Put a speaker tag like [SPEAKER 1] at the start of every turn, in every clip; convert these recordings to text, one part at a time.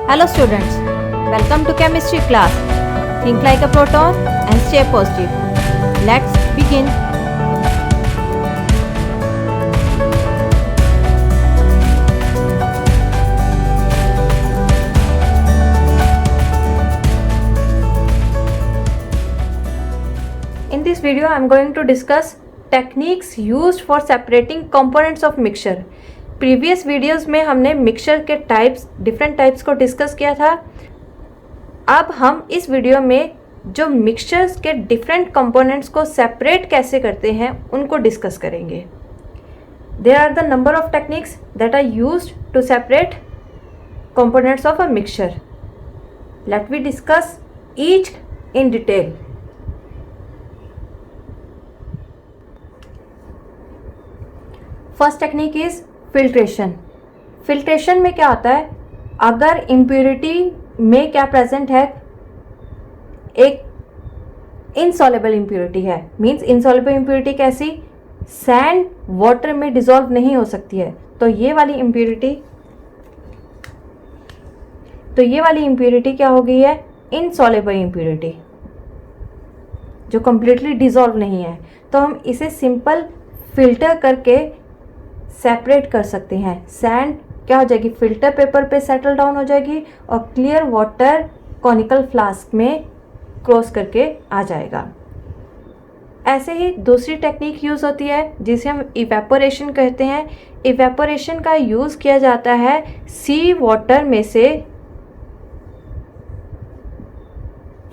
[SPEAKER 1] Hello students, welcome to chemistry class. Think like a proton and stay positive. Let's begin. In this video I am going to discuss techniques used for separating components of mixture. Previous videos में हमने mixture के types, different types को discuss किया था. अब हम इस video में जो मिक्सचर्स के डिफरेंट कंपोनेंट्स को सेपरेट कैसे करते हैं उनको डिस्कस करेंगे. There are the number of techniques that are used to separate components of a mixture. Let we discuss each in detail. First technique is filtration. Filtration में क्या होता है, अगर इम्प्योरिटी में क्या प्रेजेंट है, एक इनसॉल्युबल इम्प्योरिटी है. मींस इनसॉल्युबल इम्प्योरिटी कैसी, सैंड वाटर में डिसॉल्व नहीं हो सकती है. तो ये वाली इम्प्योरिटी क्या हो गई है, इनसॉल्युबल इम्प्योरिटी, जो कंप्लीटली डिसॉल्व नहीं है. तो हम इसे सिंपल फिल्टर करके सेपरेट कर सकते हैं. सैंड क्या हो जाएगी, फिल्टर पेपर पे सेटल डाउन हो जाएगी और क्लियर वाटर कॉनिकल फ्लास्क में क्रॉस करके आ जाएगा. ऐसे ही दूसरी टेक्निक यूज़ होती है जिसे हम इवेपोरेशन कहते हैं. इवेपोरेशन का यूज़ किया जाता है सी वाटर में से,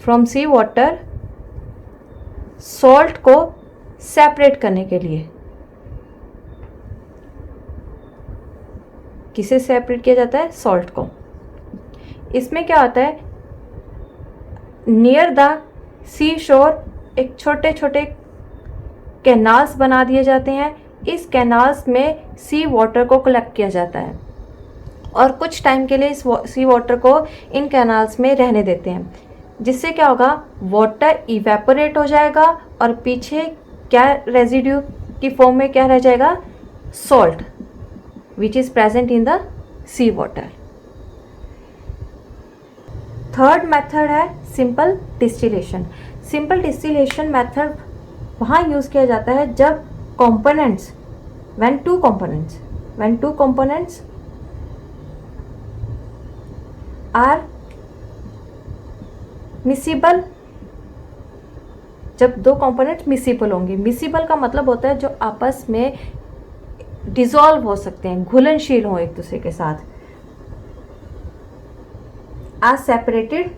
[SPEAKER 1] फ्रॉम सी वाटर सॉल्ट को सेपरेट करने के लिए. किसे सेपरेट किया जाता है, सॉल्ट को. इसमें क्या होता है, नियर द सी शोर एक छोटे छोटे कैनाल्स बना दिए जाते हैं. इस कैनाल्स में सी वाटर को कलेक्ट किया जाता है और कुछ टाइम के लिए इस सी वाटर को इन कैनाल्स में रहने देते हैं. जिससे क्या होगा, वाटर इवेपोरेट हो जाएगा और पीछे क्या रेजिड्यू की फॉर्म में क्या रह जाएगा, salt which is present in the sea water. Third method है simple distillation. Simple distillation method वहाँ यूज़ किया जाता है जब components, when two components are miscible. जब दो कंपोनेंट्स मिसिबल होंगे, मिसिबल का मतलब होता है जो आपस में डिसॉल्व हो सकते हैं, घुलनशील हो एक दूसरे के साथ. Are separated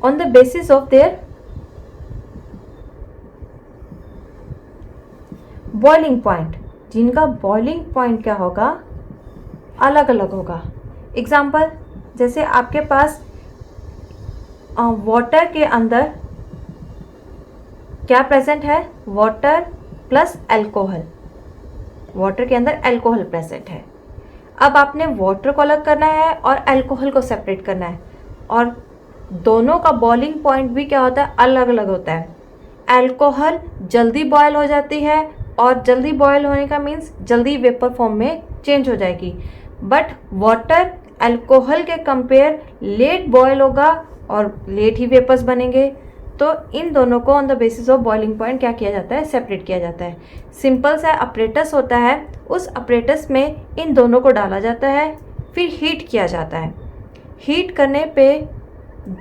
[SPEAKER 1] on the basis of their boiling point. जिनका बॉइलिंग पॉइंट क्या होगा, अलग अलग होगा. एग्जाम्पल, जैसे आपके पास वाटर के अंदर क्या प्रेजेंट है, वाटर प्लस अल्कोहल. वाटर के अंदर अल्कोहल प्रेजेंट है. अब आपने वाटर को अलग करना है और अल्कोहल को सेपरेट करना है और दोनों का बॉइलिंग पॉइंट भी क्या होता है, अलग अलग होता है. अल्कोहल जल्दी बॉयल हो जाती है और जल्दी बॉयल होने का मीन्स जल्दी वेपर फॉर्म में चेंज हो जाएगी. बट वाटर अल्कोहल के कंपेयर लेट बॉयल होगा और लेट ही वेपर्स बनेंगे. तो इन दोनों को on the basis of boiling point क्या किया जाता है, सेपरेट किया जाता है. सिंपल सा अपरेटस होता है, उस अपरेटस में इन दोनों को डाला जाता है, फिर हीट किया जाता है. हीट करने पे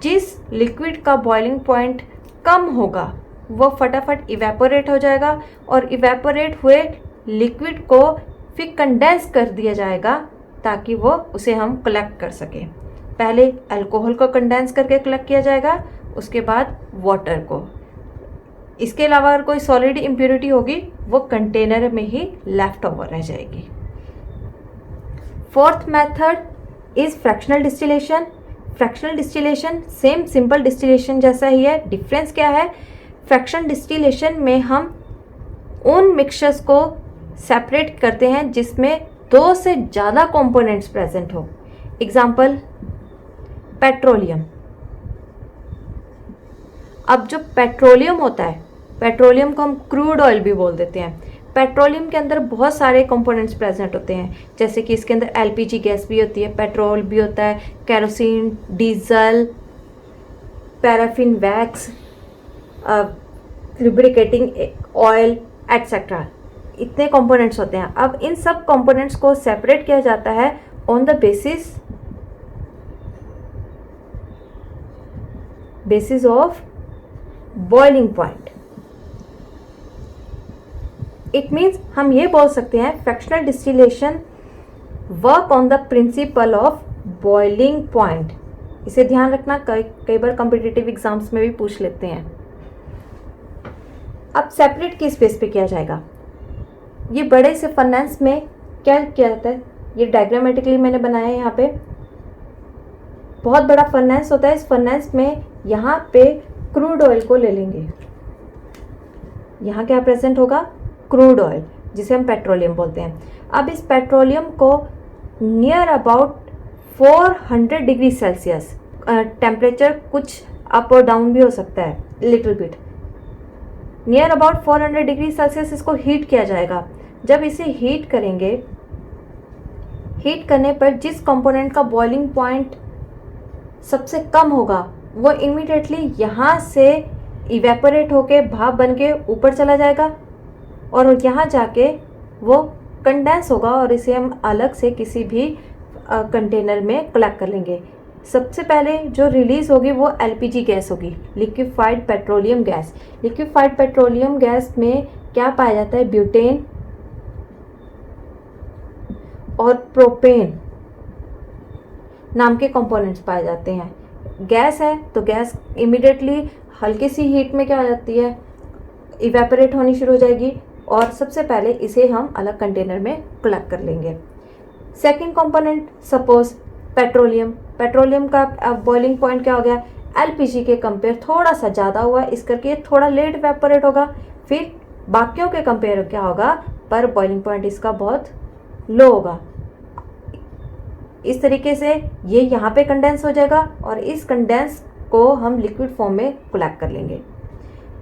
[SPEAKER 1] जिस लिक्विड का बॉइलिंग पॉइंट कम होगा वो फटाफट इवेपोरेट हो जाएगा और इवेपोरेट हुए लिक्विड को फिर कंडेंस कर दिया जाएगा ताकि वो उसे हम कलेक्ट कर सकें. पहले अल्कोहल को कंडेंस करके कलेक्ट किया जाएगा, उसके बाद वाटर को. इसके अलावा अगर कोई सॉलिड इम्प्योरिटी होगी वो कंटेनर में ही लेफ्ट ओवर रह जाएगी. Fourth method is fractional distillation. Fractional distillation same simple distillation जैसा ही है. डिफरेंस क्या है, फ्रैक्शनल डिस्टिलेशन में हम उन मिक्सचर्स को सेपरेट करते हैं जिसमें दो से ज़्यादा कंपोनेंट्स प्रेजेंट हो. Example, petroleum. अब जो पेट्रोलियम होता है, पेट्रोलियम को हम क्रूड ऑयल भी बोल देते हैं. पेट्रोलियम के अंदर बहुत सारे कंपोनेंट्स प्रेजेंट होते हैं, जैसे कि इसके अंदर एलपीजी गैस भी होती है, पेट्रोल भी होता है, kerosene, diesel, paraffin wax, lubricating oil etcetera, इतने कंपोनेंट्स होते हैं। अब इन सब कंपोनेंट्स को सेपरेट किया जाता है on the basis of boiling point. It means हम ये बोल सकते हैं fractional distillation work on the principle of boiling point. इसे ध्यान रखना, कई बार कॉम्पिटिटिव एग्जाम्स में भी पूछ लेते हैं। अब सेपरेट किस बेस पे किया जाएगा? ये बड़े से फर्नेस में क्या किया जाता है, ये डायग्रामेटिकली मैंने बनाया है। यहाँ पे बहुत बड़ा फर्नेस होता है, इस फर्नेस में यहाँ पे क्रूड ऑयल को ले लेंगे। यहाँ क्या प्रेजेंट होगा? क्रूड ऑयल, जिसे हम पेट्रोलियम बोलते हैं। अब इस पेट्रोलियम को near about 400 degree Celsius, temperature कुछ अप और डाउन भी हो सकता है little bit, near about 400 degree Celsius इसको हीट किया जाएगा। जब इसे हीट करेंगे, हीट करने पर जिस कंपोनेंट का बॉइलिंग पॉइंट सबसे कम होगा वो इमीडिएटली यहाँ से इवेपोरेट होके भाप बन के ऊपर चला जाएगा और यहाँ जाके वो कंडेंस होगा और इसे हम अलग से किसी भी कंटेनर में कलेक्ट कर लेंगे। सबसे पहले जो रिलीज़ होगी वो एलपीजी गैस होगी, liquefied petroleum gas. Liquefied petroleum gas में क्या पाया जाता है? ब्यूटेन और प्रोपेन नाम के कंपोनेंट्स पाए जाते हैं। गैस है तो गैस इमिडिएटली हल्की सी हीट में क्या हो जाती है? इवेपोरेट होनी शुरू हो जाएगी और सबसे पहले इसे हम अलग कंटेनर में कलेक्ट कर लेंगे। सेकंड कंपोनेंट, सपोज पेट्रोलियम का बॉइलिंग पॉइंट क्या हो गया? एलपीजी के कंपेयर थोड़ा सा ज़्यादा हुआ, इस करके थोड़ा लेट इवेपोरेट होगा। फिर बाकियों के कंपेयर क्या होगा? पर बॉइलिंग पॉइंट इसका बहुत लो होगा। इस तरीके से ये यहाँ पे कंडेंस हो जाएगा और इस कंडेंस को हम लिक्विड फॉर्म में कलेक्ट कर लेंगे।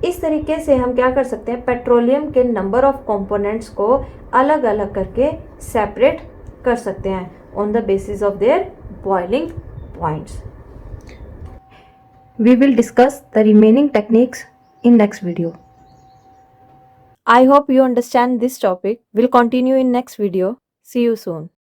[SPEAKER 1] इस तरीके से हम क्या कर सकते हैं? पेट्रोलियम के नंबर ऑफ कंपोनेंट्स को अलग अलग करके सेपरेट कर सकते हैं on the basis of their boiling points. We will discuss the remaining techniques in next video. I hope you understand this topic. We'll continue in next video. See you soon.